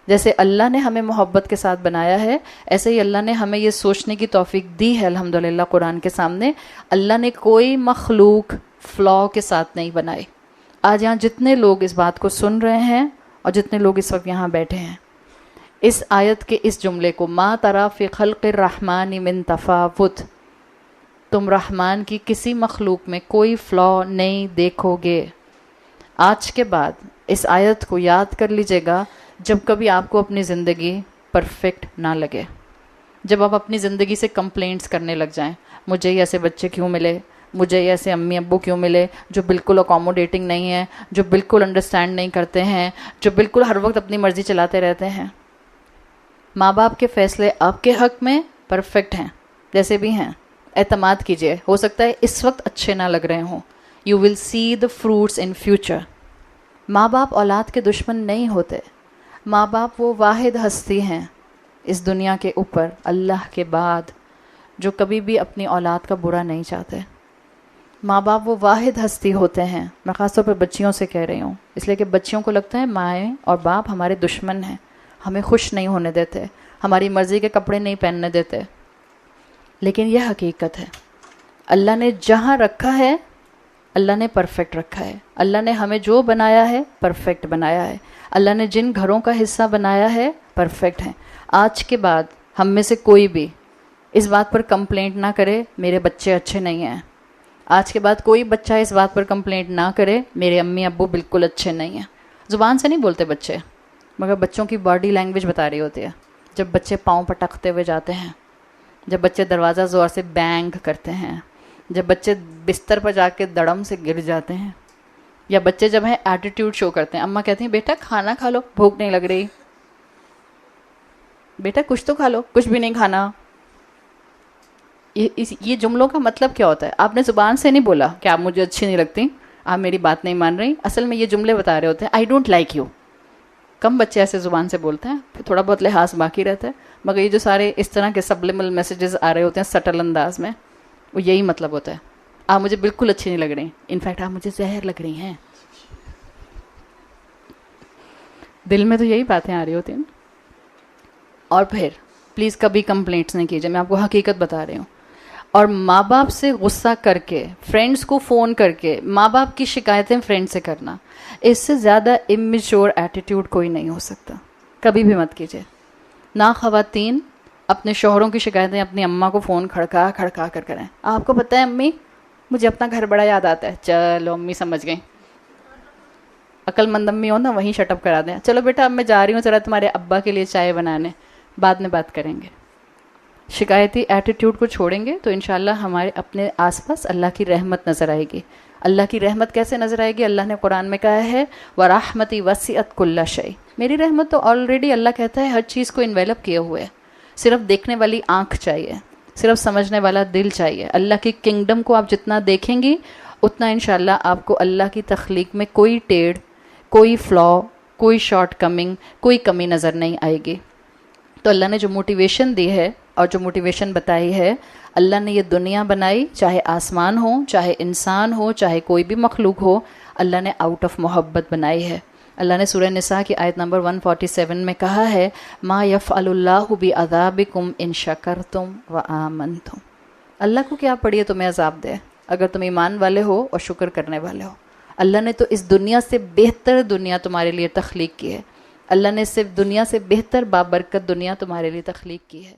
جیسے اللہ نے ہمیں محبت کے ساتھ بنایا ہے، ایسے ہی اللہ نے ہمیں یہ سوچنے کی توفیق دی ہے الحمدللہ قرآن کے سامنے، اللہ نے کوئی مخلوق فلاء کے ساتھ نہیں بنائی۔ آج یہاں جتنے لوگ اس بات کو سن رہے ہیں اور جتنے لوگ اس وقت یہاں بیٹھے ہیں، اس آیت کے اس جملے کو، ما تری فی خلق الرحمن من تفاوت، تم رحمان کی کسی مخلوق میں کوئی فلاء نہیں دیکھو گے۔ آج کے بعد اس آیت کو یاد کر لیجئے گا، جب کبھی آپ کو اپنی زندگی پرفیکٹ نہ لگے، جب آپ اپنی زندگی سے کمپلینٹس کرنے لگ جائیں، مجھے ہی ایسے بچے کیوں ملے، مجھے ہی ایسے امی ابو کیوں ملے جو بالکل اکوموڈیٹنگ نہیں ہیں، جو بالکل انڈرسٹینڈ نہیں کرتے ہیں، جو بالکل ہر وقت اپنی مرضی چلاتے رہتے ہیں۔ ماں باپ کے فیصلے آپ کے حق میں پرفیکٹ ہیں، جیسے بھی ہیں، اعتماد کیجئے، ہو سکتا ہے اس وقت اچھے نہ لگ رہے ہوں، you will see the fruits in future. ماں باپ اولاد کے دشمن نہیں ہوتے، ماں باپ وہ واحد ہستی ہیں اس دنیا کے اوپر اللہ کے بعد جو کبھی بھی اپنی اولاد کا برا نہیں چاہتے۔ ماں باپ وہ واحد ہستی ہوتے ہیں، میں خاص طور پہ بچیوں سے کہہ رہی ہوں، اس لیے کہ بچیوں کو لگتا ہے مائیں اور باپ ہمارے دشمن ہیں، ہمیں خوش نہیں ہونے دیتے، ہماری مرضی کے کپڑے نہیں پہننے دیتے، لیکن یہ حقیقت ہے۔ اللہ نے جہاں رکھا ہے اللہ نے پرفیکٹ رکھا ہے، اللہ نے ہمیں جو بنایا ہے پرفیکٹ بنایا ہے، اللہ نے جن گھروں کا حصہ بنایا ہے پرفیکٹ ہیں۔ آج کے بعد ہم میں سے کوئی بھی اس بات پر کمپلینٹ نہ کرے میرے بچے اچھے نہیں ہیں، آج کے بعد کوئی بچہ اس بات پر کمپلینٹ نہ کرے میرے امی ابو بالکل اچھے نہیں ہیں۔ زبان سے نہیں بولتے بچے، مگر بچوں کی باڈی لینگویج بتا رہی ہوتی ہے، جب بچے پاؤں پٹکتے ہوئے جاتے ہیں، جب بچے دروازہ زور سے بینگ کرتے ہیں، جب بچے بستر پر جا کے دڑم سے گر جاتے ہیں، یا بچے جب ہیں ایٹیٹیوڈ شو کرتے ہیں، اماں کہتی ہیں بیٹا کھانا کھا لو، بھوک نہیں لگ رہی، بیٹا کچھ تو کھا لو، کچھ بھی نہیں کھانا۔ یہ جملوں کا مطلب کیا ہوتا ہے؟ آپ نے زبان سے نہیں بولا کہ آپ مجھے اچھی نہیں لگتی، آپ میری بات نہیں مان رہی، اصل میں یہ جملے بتا رہے ہوتے ہیں آئی ڈونٹ لائک یو۔ کم بچے ایسے زبان سے بولتے ہیں، پھر تھوڑا بہت لحاظ باقی رہتا ہے، مگر یہ جو سارے اس طرح کے سبلیمل میسیجز آ رہے ہوتے ہیں سٹل انداز میں، وہ یہی مطلب ہوتا ہے، آپ مجھے بالکل اچھی نہیں لگ رہی، انفیکٹ آپ مجھے زہر لگ رہی ہیں۔ دل میں تو یہی باتیں آ رہی ہوتی ہیں۔ اور پھر پلیز کبھی کمپلینٹس نہیں کیجیے، میں آپ کو حقیقت بتا رہی ہوں۔ اور ماں باپ سے غصہ کر کے، فرینڈس کو فون کر کے ماں باپ کی شکایتیں فرینڈ سے کرنا، اس سے زیادہ امیچور ایٹیٹیوڈ کوئی نہیں ہو سکتا، کبھی بھی مت کیجیے۔ نہ خواتین اپنے شوہروں کی شکایتیں اپنی اماں کو فون کھڑکا کھڑکا کر کریں۔ آپ کو پتہ ہے امی مجھے اپنا گھر بڑا یاد آتا ہے، چلو امی سمجھ گئیں، عقل مند امی ہو نا وہیں شٹ اپ کرا دیں، چلو بیٹا اب میں جا رہی ہوں ذرا تمہارے ابا کے لیے چائے بنانے، بعد میں بات کریں گے۔ شکایتی ایٹیٹیوڈ کو چھوڑیں گے تو انشاءاللہ ہمارے اپنے آس پاس اللہ کی رحمت نظر آئے گی۔ اللہ کی رحمت کیسے نظر آئے گی؟ اللہ نے قرآن میں کہا ہے وَرَحْمَتِي وَسِعَتْ كُلَّ شَيْءٍ، میری رحمت تو آلریڈی اللہ کہتا ہے ہر چیز کو انویلپ کیے ہوئے ہے، صرف دیکھنے والی آنکھ چاہیے، صرف سمجھنے والا دل چاہیے۔ اللہ کی کنگڈم کو آپ جتنا دیکھیں گی اتنا انشاءاللہ آپ کو اللہ کی تخلیق میں کوئی ٹیڑھ، کوئی فلاء، کوئی شارٹ کمنگ، کوئی کمی نظر نہیں آئے گی۔ تو اللہ نے جو موٹیویشن دی ہے اور جو موٹیویشن بتائی ہے، اللہ نے یہ دنیا بنائی، چاہے آسمان ہو، چاہے انسان ہو، چاہے کوئی بھی مخلوق ہو، اللہ نے آؤٹ آف محبت بنائی ہے۔ اللہ نے سورہ نساء کی آیت نمبر 147 میں کہا ہے ما یفعل اللہ بعذابکم ان شکرتم وآمنتم، اللہ کو کیا پڑی ہے تمہیں عذاب دے اگر تم ایمان والے ہو اور شکر کرنے والے ہو۔ اللہ نے تو اس دنیا سے بہتر دنیا تمہارے لیے تخلیق کی ہے، اللہ نے صرف دنیا سے بہتر بابرکت دنیا تمہارے لیے تخلیق کی ہے۔